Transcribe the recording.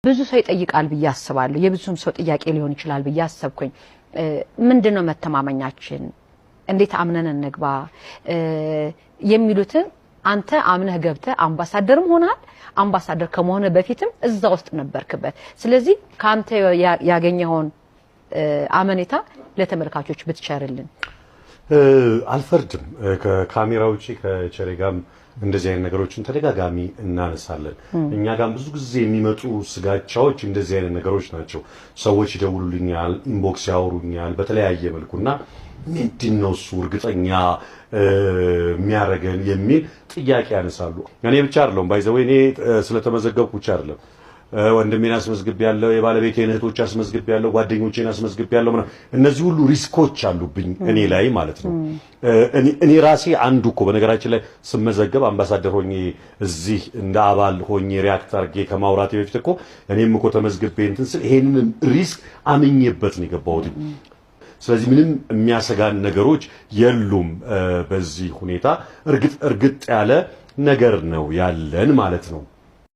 ብዙ ሰው ይጠይቃል ብዬ አስባለሁ የብዙም ሰው ጥያቄ ሊሆን ይችላል ብዬ አሰብኩኝ ምንድነው መተማመኛችን እንዴት አምነን እንግባ የሚሉትን አንተ አምነህ ገብተህ አምባሳደርም ሆናል አምባሳደር ከመሆነ በፊትም እዛ ውስጥ ነበርክበት ስለዚህ ካንተ ያገኘውን አመኔታ ለተመልካቾች ብትቸርልን አልፈርድም ከካሜራ ውጪ ከቸሬጋም እንደዚህ አይነት ነገሮችን ተደጋጋሚ እናነሳለን እኛ ጋር ብዙ ጊዜ የሚመጡ ስጋቻዎች እንደዚህ አይነት ነገሮች ናቸው ሰዎች ይደውሉልኛል ኢንቦክስ ያወሩኛል በተለያየ መልኩና ምንድነው እሱ እርግጠኛ የሚያረገን የሚል ጥያቄ ያነሳሉ እኔ ብቻ አይደለም ባይዘው እኔ ስለተመዘገብኩ ብቻ አይደለም ወንድሜን አስመዝግብ ያለው የባለቤቴን እህቶች አስመዝግብ ያለው ጓደኞቼን አስመዝግብ ያለው እነዚህ ሁሉ ሪስኮች አሉብኝ እኔ ላይ ማለት ነው እኔ ራሴ አንዱ እኮ በነገራችን ላይ ስመዘገብ አምባሳደር ሆኜ እዚህ እንደ አባል ሆኜ ሪአክት አርጌ ከማውራት በፊት እኮ እኔም እኮ ተመዝግቤ እንትን ስል ይሄንን ሪስክ አምኜበት ነው የገባሁት ስለዚህ ምንም የሚያሰጋን ነገሮች የሉም በዚህ ሁኔታ እርግጥ ያለ ነገር ነው ያለን ማለት ነው